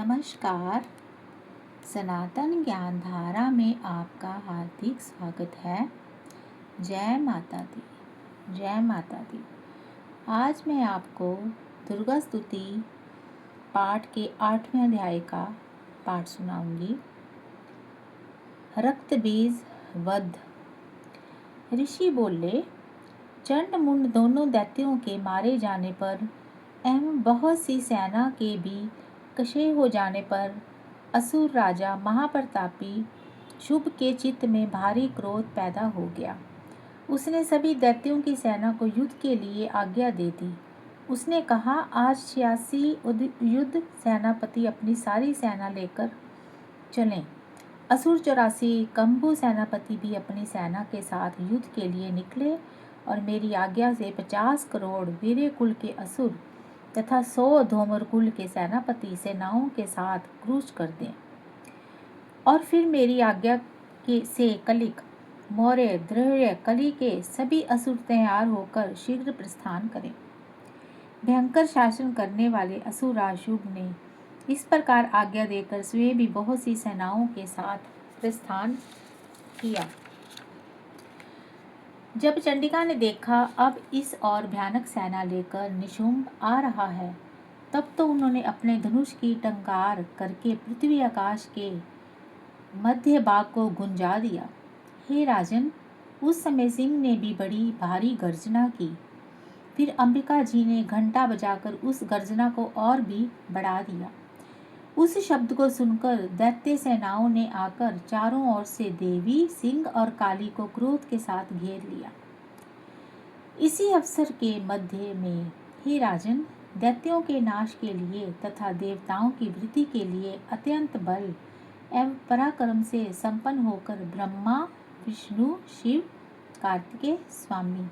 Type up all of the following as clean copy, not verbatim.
नमस्कार। सनातन ज्ञान धारा में आपका हार्दिक स्वागत है। जय माता दी, जय माता दी। आज मैं आपको दुर्गा स्तुति पाठ के 8वें अध्याय का पाठ सुनाऊंगी। रक्त बीज वध। ऋषि बोले, चंड मुंड दोनों दैत्यों के मारे जाने पर एवं बहुत सी सेना के भी कशे हो जाने पर असुर राजा महाप्रतापी शुभ के चित्त में भारी क्रोध पैदा हो गया। उसने सभी दैत्यों की सेना को युद्ध के लिए आज्ञा दे दी। उसने कहा, आज 86 युद्ध सेनापति अपनी सारी सेना लेकर चलें। असुर 84 कंबु सेनापति भी अपनी सेना के साथ युद्ध के लिए निकले और मेरी आज्ञा से 50 करोड़ वीर्य कुल के असुर तथा 100 धूम्र कुल के सेनापति सेनाओं के साथ क्रूज कर दें और फिर मेरी आज्ञा से कलिक, मौर्य, द्रव्य, कली के सभी असुर तैयार होकर शीघ्र प्रस्थान करें। भयंकर शासन करने वाले असुरराज शुभ ने इस प्रकार आज्ञा देकर स्वयं भी बहुत सी सेनाओं के साथ प्रस्थान किया। जब चंडिका ने देखा अब इस और भयानक सेना लेकर निशुंभ आ रहा है, तब तो उन्होंने अपने धनुष की टंकार करके पृथ्वी आकाश के मध्य भाग को गुंजा दिया। हे राजन, उस समय सिंह ने भी बड़ी भारी गर्जना की। फिर अंबिका जी ने घंटा बजाकर उस गर्जना को और भी बढ़ा दिया। उस शब्द को सुनकर दैत्य सेनाओं ने आकर चारों ओर से देवी, सिंह और काली को क्रोध के साथ घेर लिया। इसी अवसर के मध्य में, हे राजन, दैत्यों के नाश के लिए तथा देवताओं की वृद्धि के लिए अत्यंत बल एवं पराक्रम से संपन्न होकर ब्रह्मा, विष्णु, शिव, कार्तिकेय, स्वामी,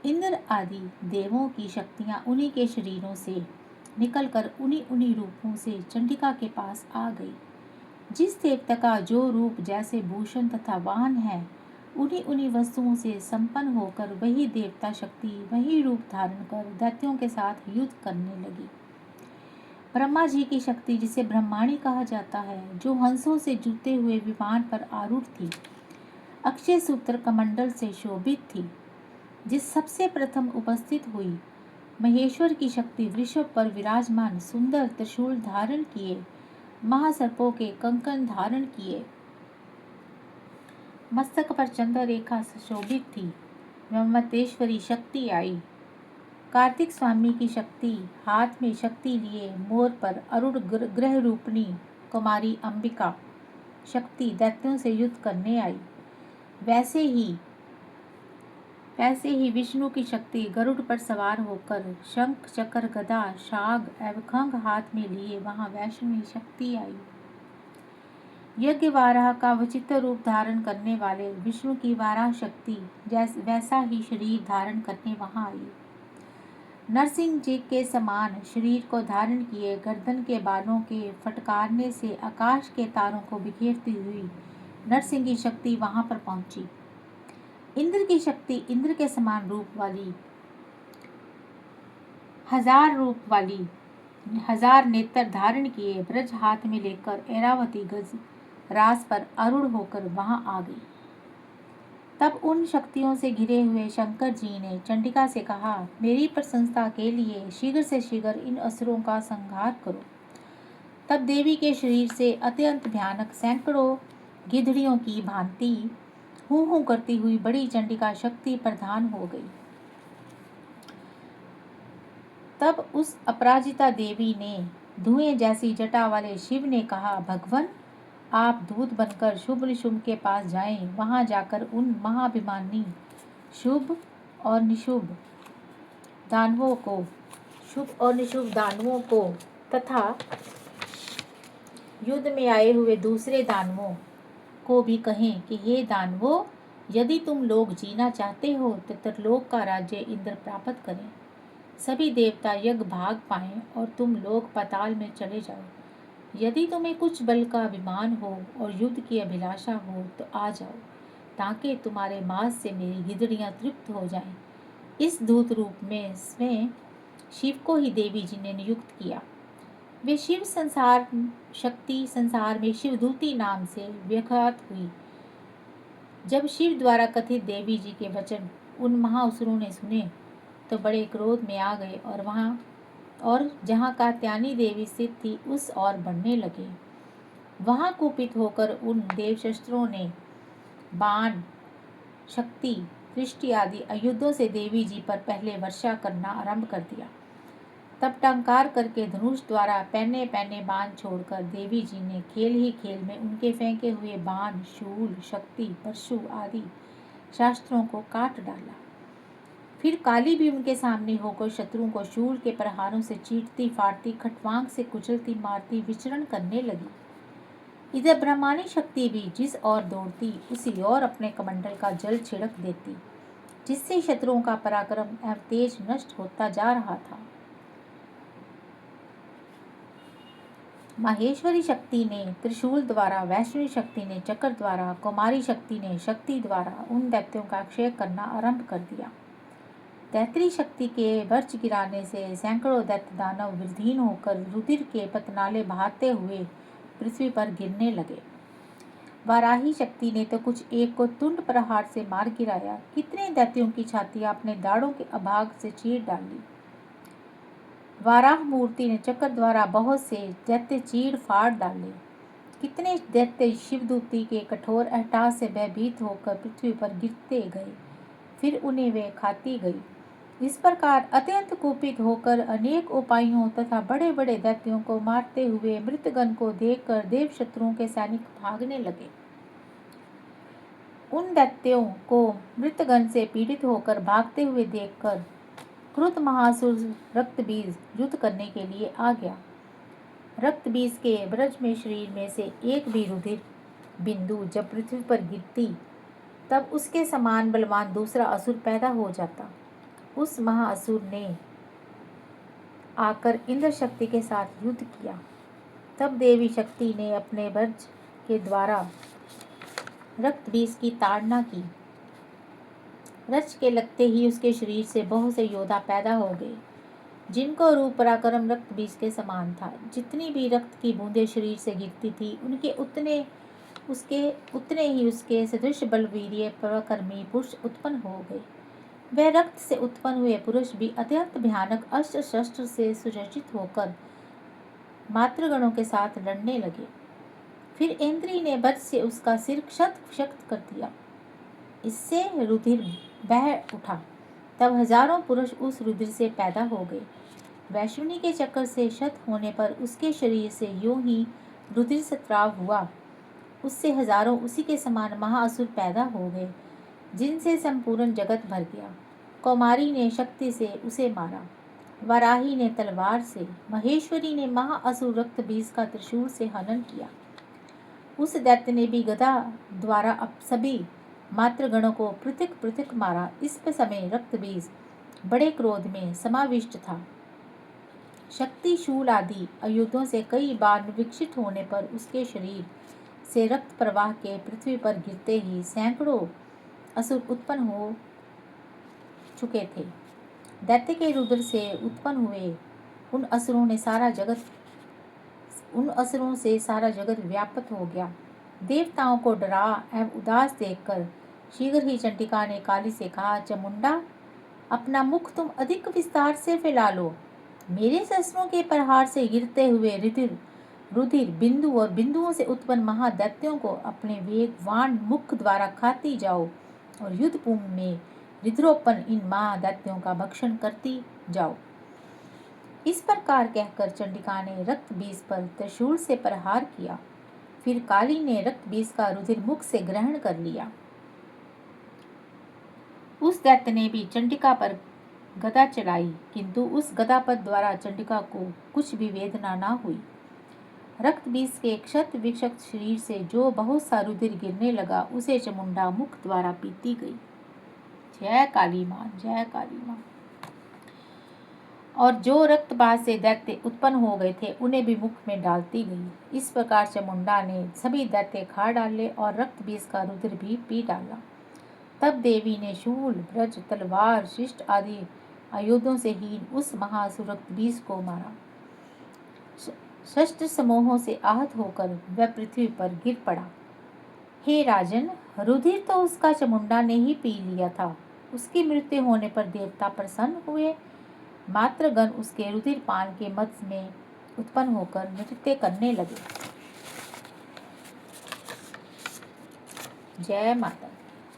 इंद्र आदि देवों की शक्तियां उन्हीं के शरीरों से निकलकर उन्हीं रूपों से चंडिका के पास आ गई। जिस देवता का जो रूप जैसे भूषण तथा वाहन है, उन्हीं वस्तुओं से संपन्न होकर वही देवता शक्ति वही रूप धारण कर दैत्यों के साथ युद्ध करने लगी। ब्रह्मा जी की शक्ति, जिसे ब्रह्माणी कहा जाता है, जो हंसों से जुते हुए विमान पर आरूढ़ थी, अक्षय सूत्र कमंडल से शोभित थी, जिस सबसे प्रथम उपस्थित हुई। महेश्वर की शक्ति वृषभ पर विराजमान सुंदर त्रिशूल धारण किए, महासर्पों के कंकन धारण किए, मस्तक पर चंद्र रेखा सुशोभित थी। ब्रह्मतेश्वरी शक्ति आई। कार्तिक स्वामी की शक्ति हाथ में शक्ति लिए मोर पर अरुण ग्रह रूपणी कुमारी अंबिका शक्ति दैत्यों से युद्ध करने आई। वैसे ही विष्णु की शक्ति गरुड़ पर सवार होकर शंख, चक्र, गदा, शाग एवं खंग हाथ में लिए वहां वैष्णवी शक्ति आई। यज्ञ वाराह का विचित्र रूप धारण करने वाले विष्णु की वाराह शक्ति वैसा ही शरीर धारण करने वहां आई। नरसिंह जी के समान शरीर को धारण किए गर्दन के बालों के फटकारने से आकाश के तारों को बिखेरती हुई नरसिंह की शक्ति वहां पर पहुंची। इंद्र की शक्ति इंद्र के समान हजार नेत्र धारण किए ब्रज हाथ में लेकर ऐरावती गज रास पर आरूढ़ होकर वहां आ गई। तब उन शक्तियों से घिरे हुए शंकर जी ने चंडिका से कहा, मेरी प्रशंसा के लिए शीघ्र से शीघ्र इन असुरों का संहार करो। तब देवी के शरीर से अत्यंत भयानक सैकड़ों गिधड़ियों की भांति हूँ हूँ करती हुई बड़ी चंडिका शक्ति प्रधान हो गई। तब उस अपराजिता देवी ने धुएं जैसी जटा वाले शिव ने कहा, भगवन, आप दूत बनकर शुभ निशुंभ के पास जाएं। वहां जाकर उन महाभिमानी शुभ और निशुभ दानवों को तथा युद्ध में आए हुए दूसरे दानवों को भी कहें कि हे दानवों, यदि तुम लोग जीना चाहते हो तो त्रिलोक का राज्य इंद्र प्राप्त करें, सभी देवता यज्ञ भाग पाएं और तुम लोग पाताल में चले जाओ। यदि तुम्हें कुछ बल का अभिमान हो और युद्ध की अभिलाषा हो तो आ जाओ, ताकि तुम्हारे मांस से मेरी गिदड़ियां तृप्त हो जाएं। इस दूत रूप में स्वयं शिव को ही देवी जी ने नियुक्त किया। वे शक्ति संसार में शिवदूती नाम से विख्यात हुई। जब शिव द्वारा कथित देवी जी के वचन उन महाअसुरों ने सुने तो बड़े क्रोध में आ गए और जहाँ कात्यायनी देवी स्थित थी उस और बढ़ने लगे। वहाँ कुपित होकर उन देवशस्त्रों ने बाण, शक्ति, दृष्टि आदि आयुधों से देवी जी पर पहले वर्षा करना आरंभ कर दिया। तब टंकार करके धनुष द्वारा पहने पहने बाण छोड़कर देवी जी ने खेल ही खेल में उनके फेंके हुए बाण, शूल, शक्ति, परशु आदि शास्त्रों को काट डाला। फिर काली भी उनके सामने होकर शत्रुओं को शूल के प्रहारों से चीरती फाड़ती, खटवांग से कुचलती मारती विचरण करने लगी। इधर ब्रह्मानी शक्ति भी जिस ओर दौड़ती उसी ओर अपने कमंडल का जल छिड़क देती, जिससे शत्रुओं का पराक्रम एवं तेज नष्ट होता जा रहा था। माहेश्वरी शक्ति ने त्रिशूल द्वारा, वैष्णवी शक्ति ने चक्र द्वारा, कुमारी शक्ति ने शक्ति द्वारा उन दैत्यों का क्षय करना आरंभ कर दिया। दैत्री शक्ति के वर्ष गिराने से सैकड़ों दैत्य दानव विलीन होकर रुधिर के पतनाले बहाते हुए पृथ्वी पर गिरने लगे। वाराही शक्ति ने तो कुछ एक को तुंड प्रहार से मार गिराया। कितने दैत्यों की छातियां अपने दाढ़ों के अभाग से चीर डाली। वाराह मूर्ति ने चक्र द्वारा बहुत से दैत्य चीर फाड़ डाले। कितने दैत्य शिवदूती के कठोर अट्टहास से भयभीत होकर पृथ्वी पर गिरते गए, फिर उन्हें वे खाती गई। इस प्रकार अत्यंत कुपित होकर अनेक उपायों तथा बड़े बड़े दैत्यों को मारते हुए मृतगण को देखकर देव शत्रुओं के सैनिक भागने लगे। उन दैत्यों को मृतगण से पीड़ित होकर भागते हुए देखकर क्रुद्ध महासुर रक्तबीज युद्ध करने के लिए आ गया। रक्तबीज के ब्रज में शरीर में से एक भी रुधिर बिंदु जब पृथ्वी पर गिरती तब उसके समान बलवान दूसरा असुर पैदा हो जाता। उस महाअसुर ने आकर इंद्र शक्ति के साथ युद्ध किया। तब देवी शक्ति ने अपने ब्रज के द्वारा रक्तबीज की ताड़ना की। रच के लगते ही उसके शरीर से बहुत से योद्धा पैदा हो गए, जिनको रूप पराक्रम रक्त बीज के समान था। जितनी भी रक्त की बूंदें शरीर से गिरती थी उनके उतने ही उसके सदृश बलवीर्य पराक्रमी पुरुष उत्पन्न हो गए। वह रक्त से उत्पन्न हुए पुरुष भी अत्यंत भयानक अस्त्र शस्त्र से सुसज्जित होकर मातृगणों के साथ लड़ने लगे। फिर इंद्री ने वज्र से उसका सिर क्षत कर दिया। इससे रुधिर बह उठा। तब हजारों पुरुष उस रुधिर से पैदा हो गए। वैष्णवी के चक्कर से क्षत होने पर उसके शरीर से यूं ही रुधिर स्राव हुआ। उससे हजारों उसी के समान महाअसुर पैदा हो गए, जिनसे संपूर्ण जगत भर गया। कौमारी ने शक्ति से उसे मारा, वराही ने तलवार से, महेश्वरी ने महाअसुर रक्त बीज का त्रिशूल से हनन किया। उस दैत्य ने भी गदा द्वारा अब सभी मातृगणों को पृथक पृथक मारा। इस समय रक्त बीज बड़े क्रोध में समाविष्ट था। शक्ति शूल आदि आयुधों से कई बार विकसित होने पर उसके शरीर से रक्त प्रवाह के पृथ्वी पर गिरते ही सैकड़ों असुर उत्पन्न हो चुके थे। दैत्य के रुद्र से उत्पन्न हुए उन असुरों से सारा जगत व्याप्त हो गया। देवताओं को डरा एवं उदास देखकर शीघ्र ही चंडिका ने काली से कहा, चामुंडा, अपना मुख तुम अधिक विस्तार से फैला लो। मेरे शस्त्रों के प्रहार से गिरते हुए रुधिर बिंदु और बिंदुओं से उत्पन्न महादैत्यों को अपने वेगवान मुख द्वारा खाती जाओ और युद्ध भूमि में रुधिरोपन इन महादैत्यों का भक्षण करती जाओ। इस प्रकार कहकर चंडिका ने रक्त बीज पर त्रिशूल से प्रहार किया। फिर काली ने रक्त बीज का रुधिर मुख से ग्रहण कर लिया। उस दैत्य ने भी चंडिका पर गदा चलाई, किंतु उस गदापद द्वारा चंडिका को कुछ भी वेदना न हुई। रक्त बीज के क्षत विक्षत शरीर से जो बहुत सा रुधिर गिरने लगा उसे चामुंडा मुख द्वारा पीती गई। जय काली मां, जय काली मां। और जो रक्तपात से दैत्य उत्पन्न हो गए थे उन्हें भी मुख में डालती गई। इस प्रकार चामुंडा ने सभी दैत्य खा डाले और रक्त बीज का रुधिर भी पी डाला। तब देवी ने शूल, ब्रज, तलवार, शिष्ट आदि आयुधों से हीन उस महासुर रक्त बीज को मारा। शस्त्र समूहों से आहत होकर वह पृथ्वी पर गिर पड़ा। हे राजन, रुधिर तो उसका चामुंडा ने ही पी लिया था। उसकी मृत्यु होने पर देवता प्रसन्न हुए। मातृगण उसके रुधिर पान के मद में उत्पन्न होकर नृत्य करने लगे। जय माता,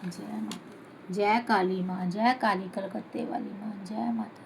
जय माता, जय काली माँ, जय काली कलकत्ते वाली माँ, जय माता।